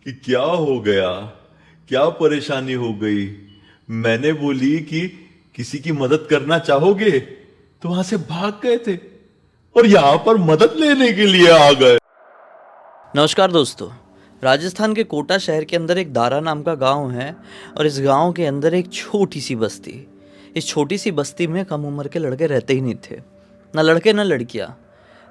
कि क्या हो गया, क्या परेशानी हो गई। मैंने बोली कि किसी की मदद करना चाहोगे, तो वहां से भाग गए थे और यहां पर मदद लेने के लिए आ गए। नमस्कार दोस्तों। राजस्थान के कोटा शहर के अंदर एक दारा नाम का गांव है और इस गांव के अंदर एक छोटी सी बस्ती। इस छोटी सी बस्ती में कम उम्र के लड़के रहते ही नहीं थे, ना लड़के ना लड़कियां।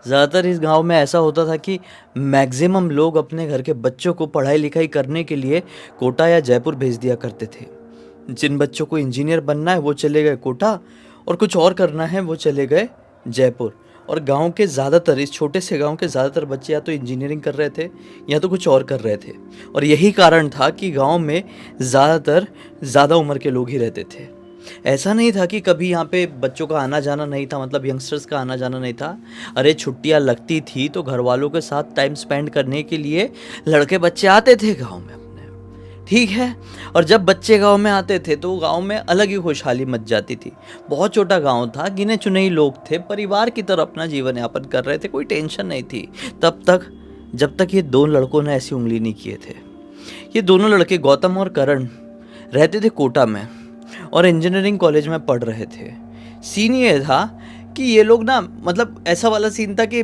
ज़्यादातर इस गांव में ऐसा होता था कि मैक्सिमम लोग अपने घर के बच्चों को पढ़ाई लिखाई करने के लिए कोटा या जयपुर भेज दिया करते थे। जिन बच्चों को इंजीनियर बनना है वो चले गए कोटा, और कुछ और करना है वो चले गए जयपुर। और गांव के ज़्यादातर, इस छोटे से गांव के ज़्यादातर बच्चे या तो इंजीनियरिंग कर रहे थे या तो कुछ और कर रहे थे। और यही कारण था कि गांव में ज़्यादातर ज़्यादा उम्र के लोग ही रहते थे। ऐसा नहीं था कि कभी यहाँ पे बच्चों का आना जाना नहीं था, मतलब यंगस्टर्स का आना जाना नहीं था। अरे छुट्टियाँ लगती थी तो घर वालों के साथ टाइम स्पेंड करने के लिए लड़के बच्चे आते थे गांव में अपने। ठीक है। और जब बच्चे गांव में आते थे तो गांव में अलग ही खुशहाली मच जाती थी। बहुत छोटा गांव था, गिने चुने ही लोग थे, परिवार की तरह अपना जीवन यापन कर रहे थे, कोई टेंशन नहीं थी तब तक, जब तक ये दो लड़कों ने ऐसी उंगली नहीं किए थे। ये दोनों लड़के गौतम और करण रहते थे कोटा में और इंजीनियरिंग कॉलेज में पढ़ रहे थे। सीन ये था कि ये लोग ना, मतलब ऐसा वाला सीन था कि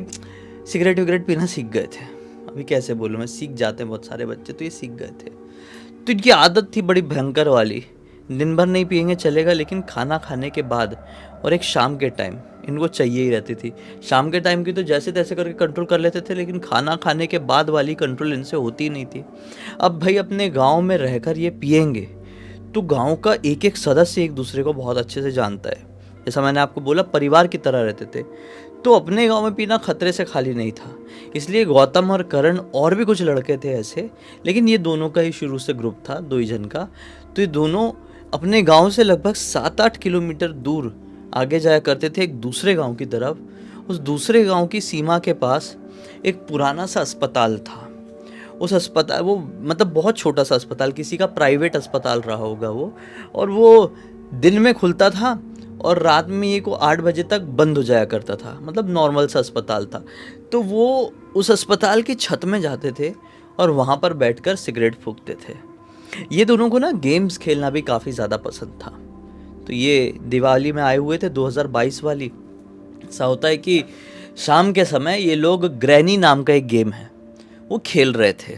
सिगरेट विगरेट पीना सीख गए थे। अभी कैसे बोलूँ मैं, सीख जाते हैं बहुत सारे बच्चे, तो ये सीख गए थे। तो इनकी आदत थी बड़ी भयंकर वाली। दिन भर नहीं पिएंगे चलेगा, लेकिन खाना खाने के बाद और एक शाम के टाइम इनको चाहिए ही रहती थी। शाम के टाइम की तो जैसे तैसे करके कंट्रोल कर लेते थे, लेकिन खाना खाने के बाद वाली कंट्रोल इनसे होती ही नहीं थी। अब भाई अपने गांव में रहकर ये पिएंगे तो गांव का एक एक सदस्य एक दूसरे को बहुत अच्छे से जानता है। जैसा मैंने आपको बोला, परिवार की तरह रहते थे। तो अपने गांव में पीना खतरे से खाली नहीं था। इसलिए गौतम और करण और भी कुछ लड़के थे ऐसे, लेकिन ये दोनों का ही शुरू से ग्रुप था, दो ही जन का। तो ये दोनों अपने गांव से लगभग 7-8 किलोमीटर दूर आगे जाया करते थे एक दूसरे गांव की तरफ। उस दूसरे गांव की सीमा के पास एक पुराना सा अस्पताल था। उस अस्पताल, वो मतलब बहुत छोटा सा अस्पताल, किसी का प्राइवेट अस्पताल रहा होगा वो। और वो दिन में खुलता था और रात में ये को 8 बजे तक बंद हो जाया करता था, मतलब नॉर्मल सा अस्पताल था। तो वो उस अस्पताल की छत में जाते थे और वहाँ पर बैठकर सिगरेट फूकते थे। ये दोनों को ना गेम्स खेलना भी काफ़ी ज़्यादा पसंद था। तो ये दिवाली में आए हुए थे 2022 वाली। ऐसा होता है कि शाम के समय ये लोग ग्रैनी नाम का एक गेम है वो खेल रहे थे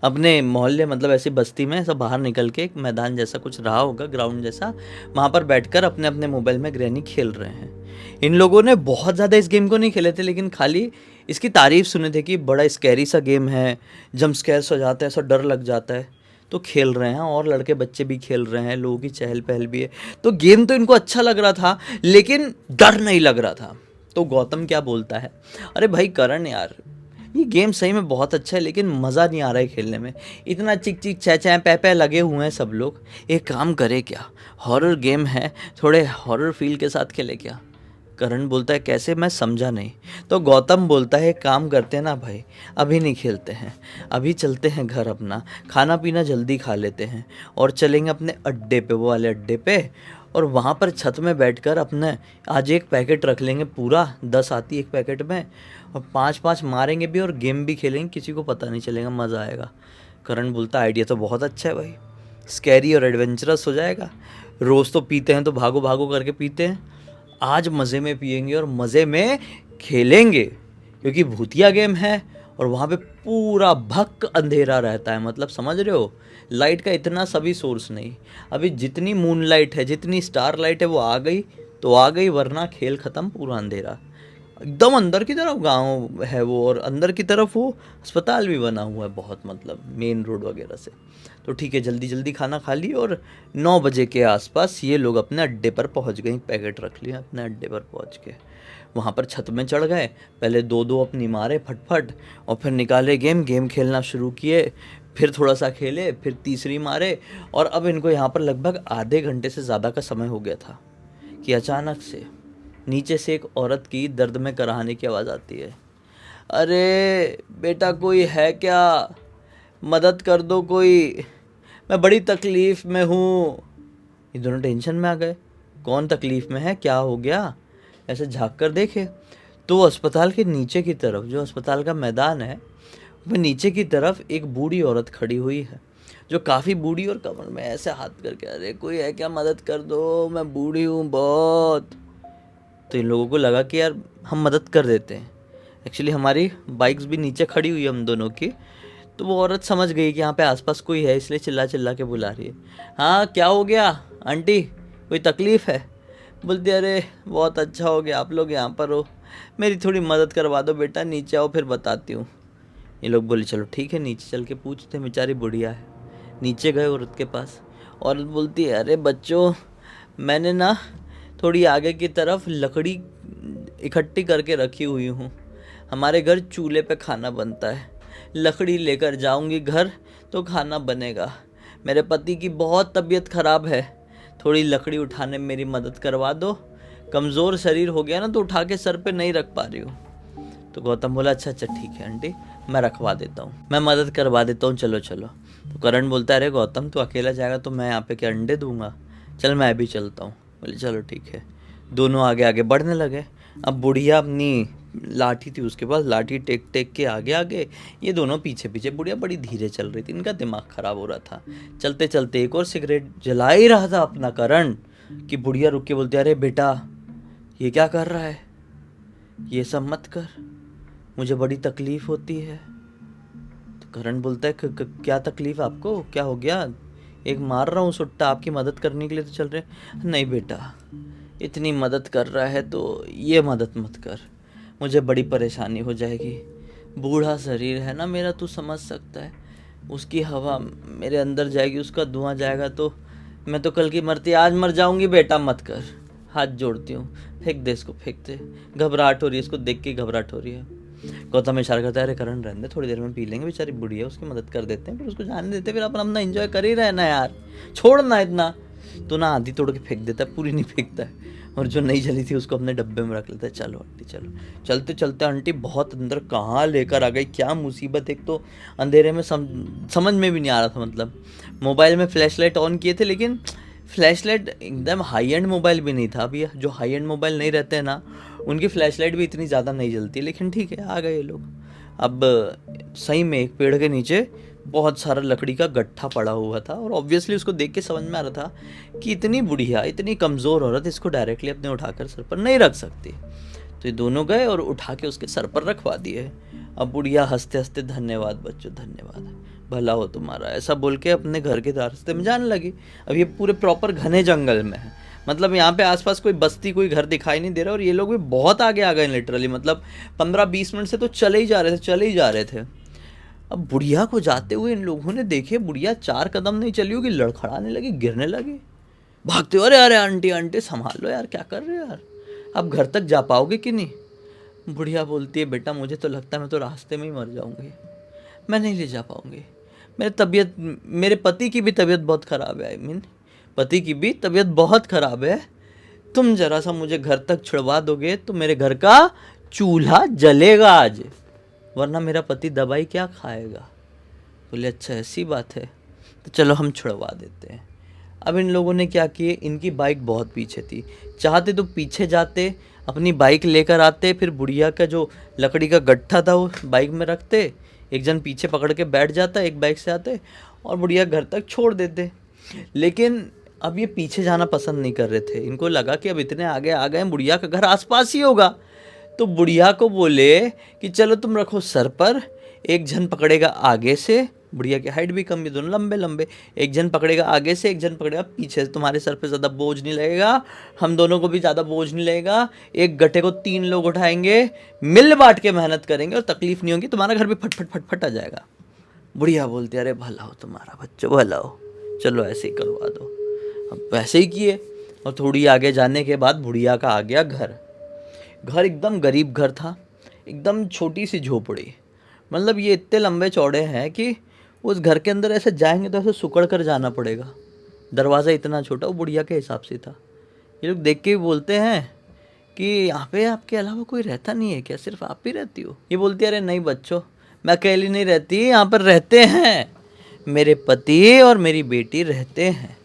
अपने मोहल्ले, मतलब ऐसी बस्ती में। ऐसा बाहर निकल के एक मैदान जैसा कुछ रहा होगा, ग्राउंड जैसा, वहाँ पर बैठकर अपने अपने मोबाइल में ग्रैनी खेल रहे हैं। इन लोगों ने बहुत ज़्यादा इस गेम को नहीं खेले थे, लेकिन खाली इसकी तारीफ सुने थे कि बड़ा स्कैरी सा गेम है, जंप स्कैर्स हो जाता है, ऐसा डर लग जाता है। तो खेल रहे हैं और लड़के बच्चे भी खेल रहे हैं, लोगों की चहल पहल भी है। तो गेम तो इनको अच्छा लग रहा था, लेकिन डर नहीं लग रहा था। तो गौतम क्या बोलता है, अरे भाई करण यार, ये गेम सही में बहुत अच्छा है, लेकिन मज़ा नहीं आ रहा है खेलने में। इतना चिक चिक चै चै पै पै लगे हुए हैं सब लोग। एक काम करे क्या, हॉरर गेम है, थोड़े हॉरर फील के साथ खेले क्या। करण बोलता है कैसे, मैं समझा नहीं। तो गौतम बोलता है एक काम करते हैं ना भाई, अभी नहीं खेलते हैं, अभी चलते हैं घर अपना, खाना पीना जल्दी खा लेते हैं और चलेंगे अपने अड्डे पे, वो वाले अड्डे पे। और वहाँ पर छत में बैठकर अपने आज एक पैकेट रख लेंगे पूरा, 10 आती एक पैकेट में, और 5-5 मारेंगे भी और गेम भी खेलेंगे, किसी को पता नहीं चलेगा, मज़ा आएगा। करण बोलता आइडिया तो बहुत अच्छा है भाई, स्कैरी और एडवेंचरस हो जाएगा। रोज़ तो पीते हैं तो भागो भागो करके पीते हैं, आज मज़े में पिएंगे और मज़े में खेलेंगे, क्योंकि भूतिया गेम है। और वहाँ पे पूरा भक अंधेरा रहता है, मतलब समझ रहे हो, लाइट का इतना सभी सोर्स नहीं। अभी जितनी मून लाइट है, जितनी स्टार लाइट है वो आ गई तो आ गई, वरना खेल ख़त्म, पूरा अंधेरा। एकदम अंदर की तरफ गांव है वो, और अंदर की तरफ वो अस्पताल भी बना हुआ है बहुत, मतलब मेन रोड वगैरह से। तो ठीक है, जल्दी जल्दी खाना खा ली और 9 बजे के आसपास ये लोग अपने अड्डे पर पहुंच गए। पैकेट रख लिया, अपने अड्डे पर पहुंच के वहाँ पर छत में चढ़ गए। पहले दो दो अपनी मारे फटफट, और फिर निकाले गेम, गेम खेलना शुरू किए। फिर थोड़ा सा खेले, फिर तीसरी मारे। और अब इनको यहाँ पर लगभग आधे घंटे से ज़्यादा का समय हो गया था कि अचानक से नीचे से एक औरत की दर्द में कराहने की आवाज़ आती है। अरे बेटा कोई है क्या, मदद कर दो कोई, मैं बड़ी तकलीफ़ में हूँ। ये दोनों टेंशन में आ गए, कौन तकलीफ़ में है, क्या हो गया। ऐसे झांक कर देखे तो वो अस्पताल के नीचे की तरफ, जो अस्पताल का मैदान है, वह नीचे की तरफ एक बूढ़ी औरत खड़ी हुई है, जो काफ़ी बूढ़ी और कमर में ऐसे हाथ करके, अरे कोई है क्या, मदद कर दो, मैं बूढ़ी हूँ बहुत। तो इन लोगों को लगा कि यार हम मदद कर देते हैं। एक्चुअली हमारी बाइक्स भी नीचे खड़ी हुई है हम दोनों की। तो वो औरत समझ गई कि यहाँ पे आसपास कोई है, इसलिए चिल्ला चिल्ला के बुला रही है। हाँ क्या हो गया आंटी, कोई तकलीफ़ है? बोलती अरे बहुत अच्छा हो गया आप लोग यहाँ पर हो, मेरी थोड़ी मदद करवा दो बेटा, नीचे आओ फिर बताती हूँ। ये लोग बोले चलो ठीक है, नीचे चल के पूछते हैं, बेचारी बुढ़िया है। नीचे गए औरत के पास। औरत बोलती है अरे बच्चों, मैंने ना थोड़ी आगे की तरफ लकड़ी इकट्ठी करके रखी हुई हूँ, हमारे घर चूल्हे पे खाना बनता है, लकड़ी लेकर जाऊँगी घर तो खाना बनेगा। मेरे पति की बहुत तबीयत ख़राब है, थोड़ी लकड़ी उठाने में मेरी मदद करवा दो, कमज़ोर शरीर हो गया ना तो उठा के सर पे नहीं रख पा रही हूँ। तो गौतम बोला अच्छा अच्छा ठीक है आंटी, मैं रखवा देता हूँ, मैं मदद करवा देता हूँ, चलो चलो। तो करण बोलता है अरे गौतम तू अकेला जाएगा तो मैं यहाँ पे क्या अंडे दूंगा, चल मैं भी चलता हूँ। बोले चलो ठीक है। दोनों आगे आगे बढ़ने लगे। अब बुढ़िया अपनी लाठी थी उसके पास, लाठी टेक टेक के आगे आगे, ये दोनों पीछे पीछे। बुढ़िया बड़ी धीरे चल रही थी, इनका दिमाग खराब हो रहा था। चलते चलते एक और सिगरेट जला ही रहा था अपना करण कि बुढ़िया रुक के बोलती अरे बेटा ये क्या कर रहा है, ये सब मत कर, मुझे बड़ी तकलीफ़ होती है। तो करण बोलता है क्या तकलीफ़ आपको, क्या हो गया? एक मार रहा हूँ सुट्टा, आपकी मदद करने के लिए तो चल रहे। नहीं बेटा, इतनी मदद कर रहा है तो ये मदद मत कर, मुझे बड़ी परेशानी हो जाएगी। बूढ़ा शरीर है ना मेरा, तू समझ सकता है, उसकी हवा मेरे अंदर जाएगी, उसका धुआं जाएगा तो मैं तो कल की मरती आज मर जाऊंगी। बेटा मत कर, हाथ जोड़ती हूँ, फेंक दे इसको, फेंक दे। घबराहट हो रही है, इसको देख के घबराहट हो रही है। गौतम इशारा करता है अरे करण रहने दे, थोड़ी देर में पी लेंगे, बेचारी बुढ़िया उसकी मदद कर देते हैं, फिर उसको जाने देते, फिर अपन अपना एंजॉय कर ही रहे ना यार, छोड़ना इतना। तो ना आधी तोड़ के फेंक देता है, पूरी नहीं फेंकता है, और जो नहीं जली थी उसको अपने डब्बे में रख लेता है। चलो आंटी चलो। चलते चलते आंटी बहुत अंदर कहाँ लेकर आ गई, क्या मुसीबत। एक तो अंधेरे में समझ में भी नहीं आ रहा था, मतलब मोबाइल में फ्लैश लाइट ऑन किए थे, लेकिन फ्लैश लाइट एकदम हाई एंड मोबाइल भी नहीं था। अभी जो हाई एंड मोबाइल नहीं रहते हैं ना, उनकी फ्लैश लाइट भी इतनी ज़्यादा नहीं जलती, लेकिन ठीक है आ गए ये लोग। अब सही में एक पेड़ के नीचे बहुत सारा लकड़ी का गट्ठा पड़ा हुआ था, और ऑब्वियसली उसको देख के समझ में आ रहा था कि इतनी बुढ़िया, इतनी कमज़ोर औरत इसको डायरेक्टली अपने उठाकर सर पर नहीं रख सकती। तो ये दोनों गए और उठा के उसके सर पर रखवा दिए। अब बुढ़िया हंसते हंसते धन्यवाद बच्चों धन्यवाद, भला हो तुम्हारा, ऐसा बोल के अपने घर के रास्ते में जाने लगी। अब ये पूरे प्रॉपर घने जंगल में है, मतलब यहाँ पे आसपास कोई बस्ती कोई घर दिखाई नहीं दे रहा, और ये लोग भी बहुत आगे आ गए लिटरली, मतलब 15-20 मिनट से तो चले ही जा रहे थे। अब बुढ़िया को जाते हुए इन लोगों ने देखे, बुढ़िया 4 कदम नहीं चली होगी, लड़खड़ाने लगी, गिरने लगी, भागते हुए, अरे अरे आंटी आंटी संभाल लो यार, क्या कर रहे हो यार, अब घर तक जा पाओगे कि नहीं? बुढ़िया बोलती है बेटा मुझे तो लगता है मैं तो रास्ते में ही मर जाऊंगी, मैं नहीं ले जा पाऊंगी, मेरे पति की भी तबीयत बहुत ख़राब है, आई मीन पति की भी तबीयत बहुत ख़राब है, तुम जरा सा मुझे घर तक छुड़वा दोगे तो मेरे घर का चूल्हा जलेगा आज, वरना मेरा पति दवाई क्या खाएगा। बोले अच्छा ऐसी बात है, तो चलो हम छुड़वा देते हैं। अब इन लोगों ने क्या किए, इनकी बाइक बहुत पीछे थी, चाहते तो पीछे जाते, अपनी बाइक लेकर आते, फिर बुढ़िया का जो लकड़ी का गट्ठा था वो बाइक में रखते, एक जन पीछे पकड़ के बैठ जाता, एक बाइक से आते और बुढ़िया घर तक छोड़ देते। लेकिन अब ये पीछे जाना पसंद नहीं कर रहे थे, इनको लगा कि अब इतने आगे आ गए, बुढ़िया का घर आसपास ही होगा। तो बुढ़िया को बोले कि चलो तुम रखो सर पर, एक जन पकड़ेगा आगे से, बुढ़िया की हाइट भी कम, भी दोनों लंबे लंबे, एक जन पकड़ेगा आगे से, एक जन पकड़ेगा पीछे से, तुम्हारे सर पे ज़्यादा बोझ नहीं लगेगा, हम दोनों को भी ज़्यादा बोझ नहीं लगेगा, एक गट्ठे को 3 लोग उठाएंगे, मिल बांट के मेहनत करेंगे और तकलीफ नहीं होगी, तुम्हारा घर भी फट फट फट फट आ जाएगा। बुढ़िया बोलती अरे भला हो तुम्हारा बच्चों, भला हो, चलो ऐसे ही करवा दो। अब वैसे ही किए, और थोड़ी आगे जाने के बाद बुढ़िया का आ गया घर एकदम गरीब घर था, एकदम छोटी सी झोपड़ी, मतलब ये इतने लंबे चौड़े हैं कि उस घर के अंदर ऐसे जाएंगे तो ऐसे सुकड़ कर जाना पड़ेगा, दरवाज़ा इतना छोटा, वो बुढ़िया के हिसाब से था। ये लोग देख के बोलते हैं कि यहाँ पे आपके अलावा कोई रहता नहीं है क्या, सिर्फ आप ही रहती हो? ये बोलती है अरे नहीं बच्चों, मैं अकेली नहीं रहती, यहाँ पर रहते हैं मेरे पति और मेरी बेटी रहते हैं,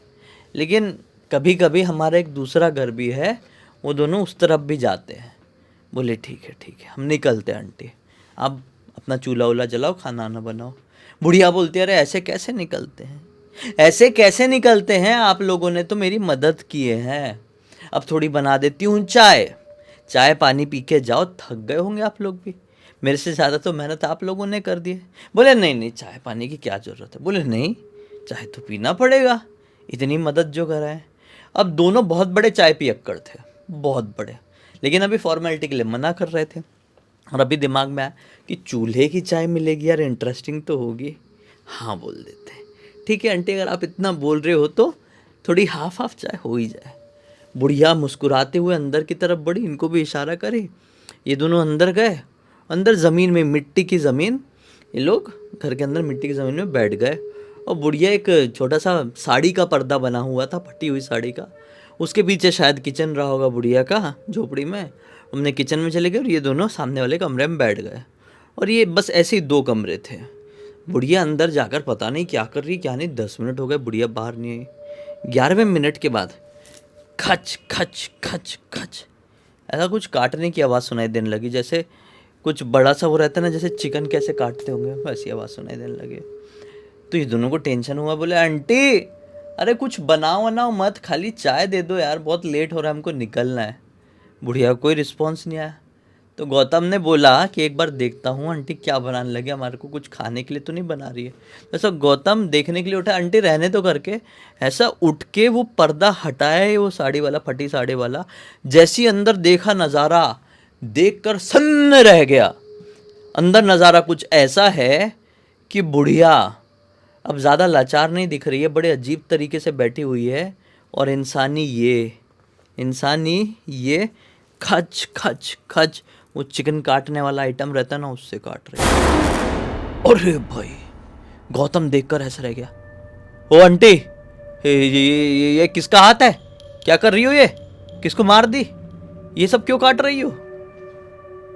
लेकिन कभी कभी हमारा एक दूसरा घर भी है, वो दोनों उस तरफ भी जाते हैं। बोले ठीक है हम निकलते हैं आंटी, अब अपना चूल्हा वूल्हा जलाओ, खाना वाना बनाओ। बुढ़िया बोलती है अरे ऐसे कैसे निकलते हैं, ऐसे कैसे निकलते हैं, आप लोगों ने तो मेरी मदद किए हैं, अब थोड़ी बना देती हूँ चाय, चाय पानी पी के जाओ, थक गए होंगे आप लोग भी, मेरे से ज़्यादा तो मेहनत आप लोगों ने कर दी है। बोले नहीं नहीं, चाय पानी की क्या ज़रूरत है। बोले नहीं, चाय तो पीना पड़ेगा, इतनी मदद जो करा है। अब दोनों बहुत बड़े चाय पियक्कड़ थे, बहुत बड़े, लेकिन अभी फॉर्मेलिटी के लिए मना कर रहे थे। और अभी दिमाग में आया कि चूल्हे की चाय मिलेगी यार, इंटरेस्टिंग तो होगी, हाँ बोल देते हैं। ठीक है आंटी, अगर आप इतना बोल रहे हो तो थोड़ी हाफ हाफ चाय हो ही जाए। बुढ़िया मुस्कुराते हुए अंदर की तरफ बढ़ी, इनको भी इशारा करे, ये दोनों अंदर गए। अंदर ज़मीन में, मिट्टी की ज़मीन, ये लोग घर के अंदर मिट्टी की ज़मीन में बैठ गए। और बुढ़िया एक छोटा सा साड़ी का पर्दा बना हुआ था, फटी हुई साड़ी का, उसके पीछे शायद किचन रहा होगा बुढ़िया का झोपड़ी में। हमने किचन में चले गए और ये दोनों सामने वाले कमरे में बैठ गए। और ये बस ऐसे ही 2 कमरे थे। बुढ़िया अंदर जाकर पता नहीं क्या कर रही क्या नहीं, 10 मिनट हो गए बुढ़िया बाहर नहीं आई। 11वें मिनट के बाद खच खच खच खच ऐसा कुछ काटने की आवाज़ सुनाई देने लगी, जैसे कुछ बड़ा सा वो रहता है ना, जैसे चिकन कैसे काटते होंगे, वैसी आवाज़ सुनाई देने लगी। तो ये दोनों को टेंशन हुआ, बोले आंटी अरे कुछ बनाओ बनाओ मत, खाली चाय दे दो यार, बहुत लेट हो रहा है, हमको निकलना है। बुढ़िया कोई रिस्पॉन्स नहीं आया। तो गौतम ने बोला कि एक बार देखता हूँ आंटी क्या बनाने लगे, हमारे को कुछ खाने के लिए तो नहीं बना रही है। ऐसा गौतम देखने के लिए उठा, आंटी रहने तो करके, ऐसा उठ के वो पर्दा हटाए, वो साड़ी वाला, फटी साड़ी वाला, जैसी अंदर देखा नज़ारा देखकर सन्न रह गया। अंदर नज़ारा कुछ ऐसा है कि बुढ़िया अब ज़्यादा लाचार नहीं दिख रही है, बड़े अजीब तरीके से बैठी हुई है, और इंसानी ये खच खच खच वो चिकन काटने वाला आइटम रहता है ना, उससे काट रही है। अरे भाई, गौतम देखकर ऐसा रह गया। ओ आंटी, ये किसका हाथ है, क्या कर रही हो, ये किसको मार दी, ये सब क्यों काट रही हो।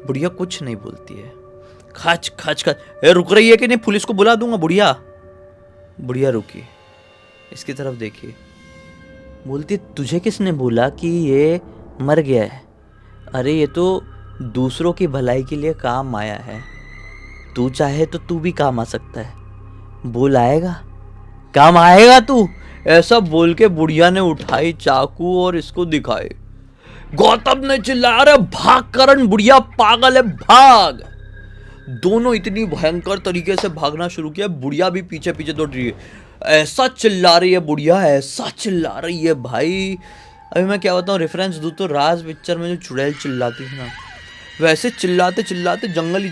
बुढ़िया कुछ नहीं बोलती है। खच खच खच, रुक रही है कि नहीं, पुलिस को बुला दूंगा। बुढ़िया रुकी, इसकी तरफ देखी, बोलती तुझे किसने बोला कि ये मर गया है, अरे ये तो दूसरों की भलाई के लिए काम आया है, तू चाहे तो तू भी काम आ सकता है, बोल आएगा, काम आएगा तू। ऐसा बोल के बुढ़िया ने उठाई चाकू और इसको दिखाए। गौतम ने चिल्लाया अरे भाग करण, बुढ़िया पागल है, भाग। दोनों इतनी भयंकर तरीके से भागना शुरू किया, बुढ़िया भी पीछे पीछे दौड़ रही है। ऐसा चिल्ला रही है बुढ़िया, ऐसा चिल्ला रही है भाई, अभी मैं क्या बताऊँ, रेफरेंस दूँ तो राज पिक्चर में जो चुड़ैल चिल्लाती थी ना, वैसे चिल्लाते चिल्लाते जंगल ही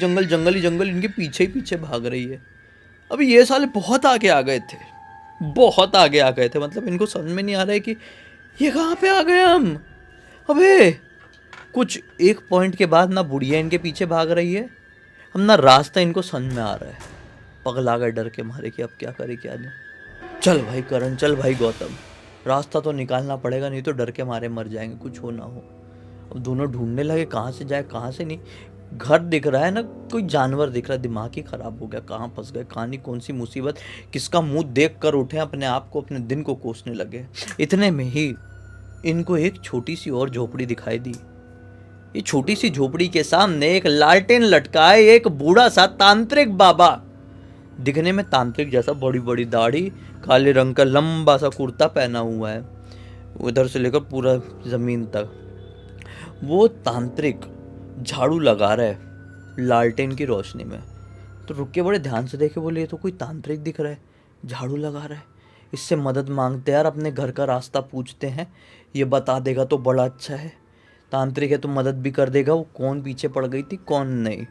जंगल इनके पीछे ही पीछे भाग रही है। अभी ये साले बहुत आगे आ गए थे, बहुत आगे आ गए थे, मतलब इनको समझ में नहीं आ रहा है कि ये कहाँ पे आ गए हम। अबे कुछ एक पॉइंट के बाद ना बुढ़िया इनके पीछे भाग रही है, हम ना रास्ता इनको समझ में आ रहा है, पगला गए डर के मारे कि अब क्या करे क्या नहीं। चल भाई करण, चल भाई गौतम, रास्ता तो निकालना पड़ेगा, नहीं तो डर के मारे मर जाएंगे, कुछ हो ना हो। अब दोनों ढूंढने लगे कहाँ से जाए कहाँ से नहीं। घर दिख रहा है ना, कोई जानवर दिख रहा है, दिमाग ही खराब हो गया, कहाँ फंस गए, कहाँ नहीं, कौन सी मुसीबत, किसका मुंह देख कर उठे, अपने आप को, अपने दिन को कोसने लगे। इतने में ही इनको एक छोटी सी और झोपड़ी दिखाई दी। ये छोटी सी झोपड़ी के सामने एक लालटेन लटकाए एक बूढ़ा सा तांत्रिक बाबा, दिखने में तांत्रिक जैसा, बड़ी बड़ी दाढ़ी, काले रंग का लंबा सा कुर्ता पहना हुआ है, उधर से लेकर पूरा जमीन तक। वो तांत्रिक झाड़ू लगा रहा है लालटेन की रोशनी में। तो रुक के बड़े ध्यान से देखे, बोले ये तो कोई तांत्रिक दिख रहा है, झाड़ू लगा रहा है, इससे मदद मांगते यार, अपने घर का रास्ता पूछते हैं, ये बता देगा तो बड़ा अच्छा है, तांत्रिक है तो मदद भी कर देगा, वो कौन पीछे पड़ गई थी कौन नहीं।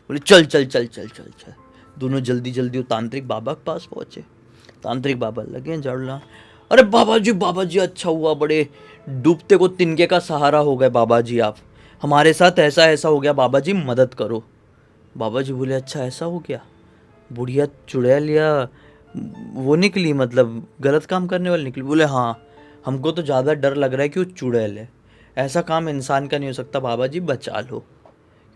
बोले चल चल चल चल चल चल। दोनों जल्दी जल्दी वो तांत्रिक बाबा के पास पहुंचे। तांत्रिक बाबा लगे झाड़ू लगाने। अरे बाबा जी अच्छा हुआ, बड़े डूबते को तिनके का सहारा हो गए बाबा जी, आप हमारे साथ ऐसा ऐसा हो गया बाबा जी, मदद करो। बाबा जी बोले अच्छा ऐसा हो गया, बुढ़िया चुड़ैल या वो निकली, मतलब गलत काम करने वाली निकली। बोले हाँ, हमको तो ज़्यादा डर लग रहा है कि वो चुड़ैल है, ऐसा काम इंसान का नहीं हो सकता, बाबा जी बचा लो।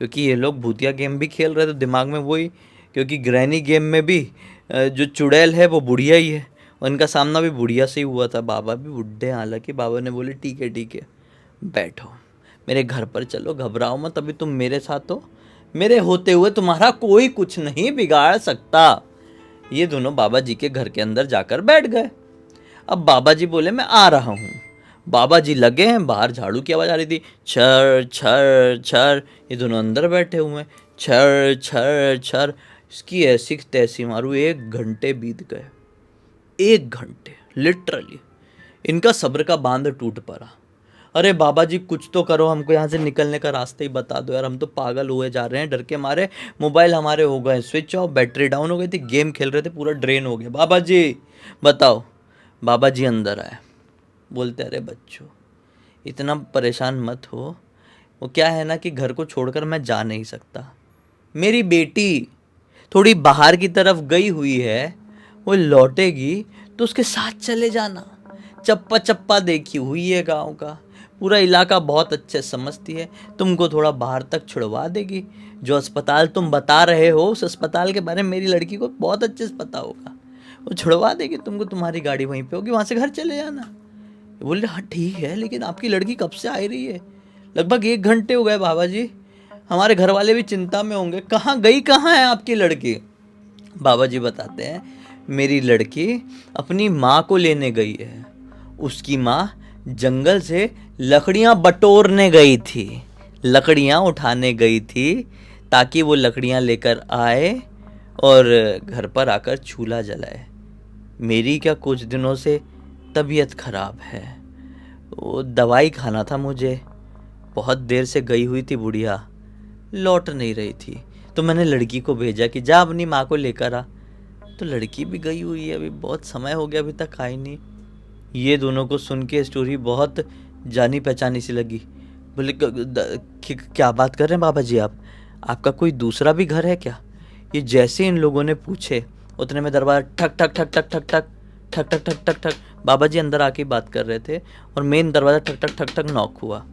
क्योंकि ये लोग भूतिया गेम भी खेल रहे थे, दिमाग में वही, क्योंकि ग्रैनी गेम में भी जो चुड़ैल है वो बुढ़िया ही है, उनका सामना भी बुढ़िया से ही हुआ था। बाबा भी बुढ़े, हालांकि बाबा ने बोले ठीक है बैठो, मेरे घर पर चलो, घबराओ मत, अभी तुम मेरे साथ हो, मेरे होते हुए तुम्हारा कोई कुछ नहीं बिगाड़ सकता। ये दोनों बाबा जी के घर के अंदर जाकर बैठ गए। अब बाबा जी बोले मैं आ रहा हूँ। बाबा जी लगे हैं, बाहर झाड़ू की आवाज़ आ रही थी, छर छर छर। ये दोनों अंदर बैठे हुए हैं, छर छर छर। इसकी ऐसी तैसी मारू, 1 घंटे बीत गए। 1 घंटे लिटरली इनका सब्र का बांध टूट पड़ा। अरे बाबा जी कुछ तो करो, हमको यहाँ से निकलने का रास्ता ही बता दो यार, हम तो पागल हुए जा रहे हैं डर के मारे। मोबाइल हमारे हो गए स्विच ऑफ, बैटरी डाउन हो गई थी, गेम खेल रहे थे पूरा ड्रेन हो गया। बाबा जी बताओ। बाबा जी अंदर आए, बोलते अरे बच्चों इतना परेशान मत हो। वो क्या है ना कि घर को छोड़कर मैं जा नहीं सकता। मेरी बेटी थोड़ी बाहर की तरफ गई हुई है, वो लौटेगी तो उसके साथ चले जाना। चप्पा चप्पा देखी हुई है गांव का, पूरा इलाका बहुत अच्छे समझती है। तुमको थोड़ा बाहर तक छुड़वा देगी। जो अस्पताल तुम बता रहे हो उस अस्पताल के बारे में मेरी लड़की को बहुत अच्छे से पता होगा। वो छुड़वा देगी तुमको, तुम्हारी गाड़ी वहीं पे होगी, वहाँ से घर चले जाना। बोले हाँ ठीक है, लेकिन आपकी लड़की कब से आ रही है? लगभग 1 घंटे हो गए बाबा जी, हमारे घर वाले भी चिंता में होंगे। कहाँ गई, कहाँ है आपकी लड़की? बाबा जी बताते हैं मेरी लड़की अपनी माँ को लेने गई है। उसकी माँ जंगल से लकड़ियाँ बटोरने गई थी, लकड़ियाँ उठाने गई थी ताकि वो लकड़ियाँ लेकर आए और घर पर आकर चूल्हा जलाए। मेरी क्या कुछ दिनों से तबीयत खराब है, वो दवाई खाना था मुझे। बहुत देर से गई हुई थी बुढ़िया, लौट नहीं रही थी, तो मैंने लड़की को भेजा कि जा अपनी माँ को लेकर आ। तो लड़की भी गई हुई है, अभी बहुत समय हो गया, अभी तक आई नहीं। ये दोनों को सुन के स्टोरी बहुत जानी पहचानी सी लगी। बोले क्या बात कर रहे हैं बाबा जी आप? आपका कोई दूसरा भी घर है क्या? ये जैसे इन लोगों ने पूछे उतने में दरवाजा ठक ठक ठक ठक ठक ठक ठक ठक ठक ठक ठक। बाबा जी अंदर आके बात कर रहे थे और मेन दरवाज़ा ठक ठक ठक ठक नॉक हुआ।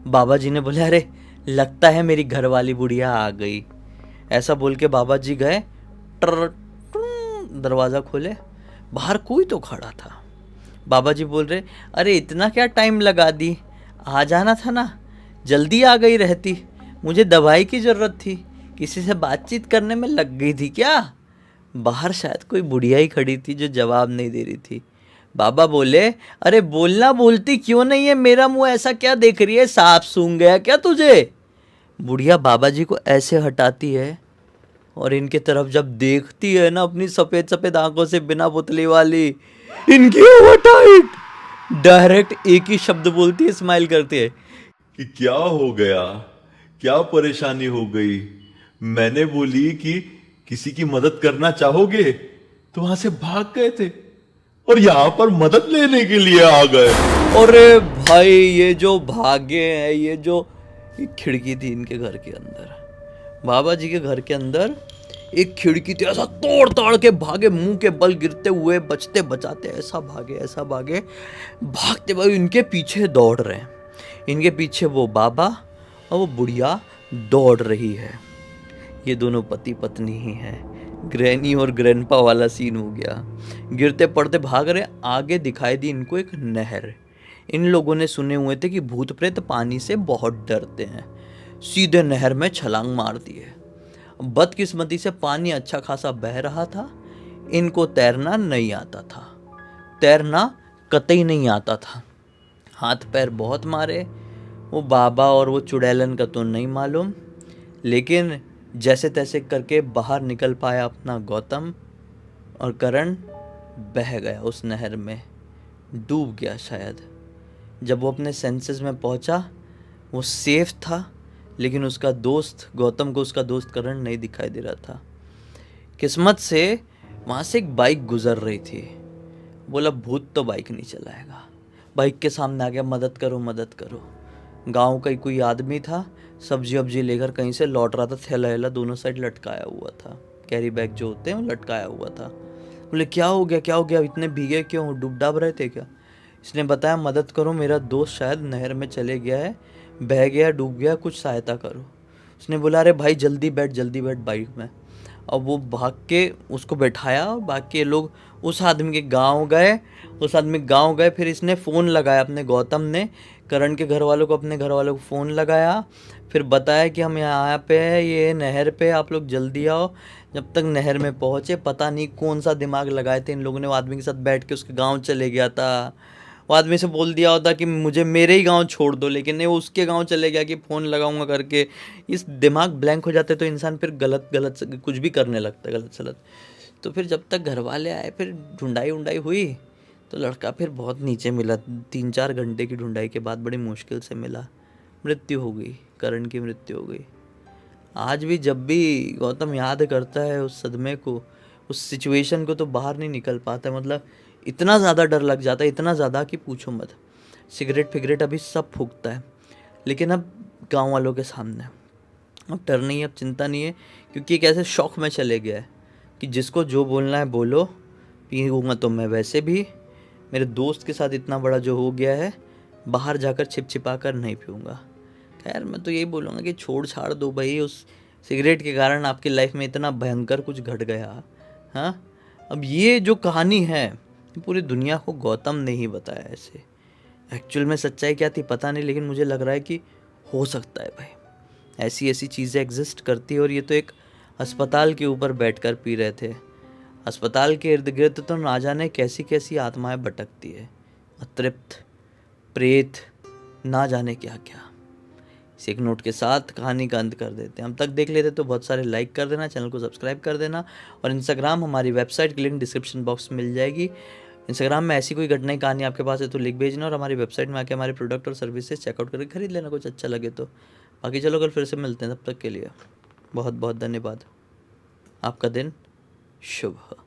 बाबा जी ने बोले अरे लगता है मेरी घरवाली बुढ़िया आ गई। ऐसा बोल के बाबा जी गए, दरवाज़ा खोले, बाहर कोई तो खड़ा था। बाबा जी बोल रहे अरे इतना क्या टाइम लगा दी, आ जाना था ना, जल्दी आ गई रहती, मुझे दवाई की ज़रूरत थी, किसी से बातचीत करने में लग गई थी क्या? बाहर शायद कोई बुढ़िया ही खड़ी थी जो जवाब नहीं दे रही थी। बाबा बोले अरे बोलना बोलती क्यों नहीं है, मेरा मुंह ऐसा क्या देख रही है, सांप सूंघ गया क्या तुझे? बुढ़िया बाबा जी को ऐसे हटाती है और इनके तरफ जब देखती है ना अपनी सफ़ेद सफ़ेद आंखों से, बिना पुतली वाली, इनकी ओवर टाइट डायरेक्ट एक ही शब्द बोलती है, स्माइल करती है। कि क्या हो गया, क्या परेशानी हो गई? मैंने बोली कि किसी की मदद करना चाहोगे, तो वहां से भाग गए थे और यहां पर मदद लेने के लिए आ गए। अरे भाई ये जो भागे हैं, ये जो एक खिड़की थी इनके घर के अंदर, बाबा जी के घर के अंदर एक खिड़की थी, ऐसा तोड़ ताड़ के भागे, मुंह के बल गिरते हुए, बचते बचाते ऐसा भागे ऐसा भागे। भागते भाई इनके पीछे दौड़ रहे हैं, इनके पीछे वो बाबा और वो बुढ़िया दौड़ रही है। ये दोनों पति पत्नी ही हैं। ग्रैनी और ग्रैंडपा वाला सीन हो गया। गिरते पड़ते भाग रहे, आगे दिखाई दी इनको एक नहर। इन लोगों ने सुने हुए थे कि भूत प्रेत पानी से बहुत डरते हैं, सीधे नहर में छलांग मार दिए। बदकिस्मती से पानी अच्छा खासा बह रहा था, इनको तैरना नहीं आता था, तैरना कतई नहीं आता था। हाथ पैर बहुत मारे, वो बाबा और वो चुड़ैलन का तो नहीं मालूम, लेकिन जैसे तैसे करके बाहर निकल पाया अपना गौतम, और करण बह गया उस नहर में, डूब गया शायद। जब वो अपने सेंसेस में पहुंचा, वो सेफ था, लेकिन उसका दोस्त गौतम को उसका दोस्त करण नहीं दिखाई दे रहा था। किस्मत से वहाँ से एक बाइक गुजर रही थी। बोला भूत तो बाइक नहीं चलाएगा। बाइक के सामने आ गया, मदद करो मदद करो। गांव का ही कोई आदमी था, सब्जी वब्जी लेकर कहीं से लौट रहा था, थैला वैला दोनों साइड लटकाया हुआ था, कैरी बैग जो होते हैं वो लटकाया हुआ था। बोले क्या हो गया क्या हो गया, इतने भीगे क्यों, डूब डाब रहे थे क्या? इसने बताया मदद करो, मेरा दोस्त शायद नहर में चले गया है, बह गया, डूब गया, कुछ सहायता करो। उसने बोला अरे भाई जल्दी बैठ बाइक में। अब वो भाग के उसको बैठाया और बाकी लोग उस आदमी के गांव गए, उस आदमी के गांव गए, फिर इसने फ़ोन लगाया अपने गौतम ने करण के घर वालों को, अपने घर वालों को फ़ोन लगाया, फिर बताया कि हम यहाँ पे है, ये नहर पे, आप लोग जल्दी आओ। जब तक नहर में पहुँचे, पता नहीं कौन सा दिमाग लगाए थे इन लोगों ने, वो आदमी के साथ बैठ के उसके गाँव चले गया था। वो आदमी से बोल दिया होता कि मुझे मेरे ही गांव छोड़ दो, लेकिन नहीं, वो उसके गांव चले गया कि फ़ोन लगाऊंगा करके। इस दिमाग ब्लैंक हो जाते तो इंसान फिर गलत गलत कुछ भी करने लगता है, गलत सलत। तो फिर जब तक घर वाले आए, फिर ढूंढाई उंडाई हुई, तो लड़का फिर बहुत नीचे मिला। 3-4 घंटे की ढूंढाई के बाद बड़ी मुश्किल से मिला। मृत्यु हो गई, करण की मृत्यु हो गई। आज भी जब भी गौतम याद करता है उस सदमे को, उस सिचुएशन को, तो बाहर नहीं निकल पाता है। मतलब इतना ज़्यादा डर लग जाता है, इतना ज़्यादा कि पूछो मत। सिगरेट फिगरेट अभी सब फूकता है, लेकिन अब गांव वालों के सामने। अब डर नहीं है, अब चिंता नहीं है, क्योंकि एक ऐसे शौक में चले गया है कि जिसको जो बोलना है बोलो, पीऊँगा तो मैं वैसे भी, मेरे दोस्त के साथ इतना बड़ा जो हो गया है, बाहर जाकर छिप छिपा कर नहीं पीऊँगा। खैर मैं तो यही बोलूँगा कि छोड़ छाड़ दो भाई, उस सिगरेट के कारण आपकी लाइफ में इतना भयंकर कुछ घट गया। हाँ, अब ये जो कहानी है, ये पूरी दुनिया को गौतम ने ही बताया ऐसे। एक्चुअल में सच्चाई क्या थी पता नहीं, लेकिन मुझे लग रहा है कि हो सकता है भाई, ऐसी ऐसी चीज़ें एग्जिस्ट करती है। और ये तो एक अस्पताल के ऊपर बैठकर पी रहे थे। अस्पताल के इर्द गिर्द तो ना जाने कैसी कैसी आत्माएं भटकती है, अतृप्त, प्रेत, ना जाने क्या क्या। इस एक नोट के साथ कहानी का अंत कर देते हैं। हम तक देख लेते तो बहुत सारे लाइक कर देना, चैनल को सब्सक्राइब कर देना, और इंस्टाग्राम, हमारी वेबसाइट की लिंक डिस्क्रिप्शन बॉक्स में मिल जाएगी। इंस्टाग्राम में ऐसी कोई घटना कहानी आपके पास है तो लिख भेजना, और हमारी वेबसाइट में आके हमारे प्रोडक्ट और सर्विसेज चेकआउट करके खरीद लेना, कुछ अच्छा लगे तो। बाकी चलो कल फिर से मिलते हैं, तब तक के लिए बहुत बहुत धन्यवाद। आपका दिन शुभ हो।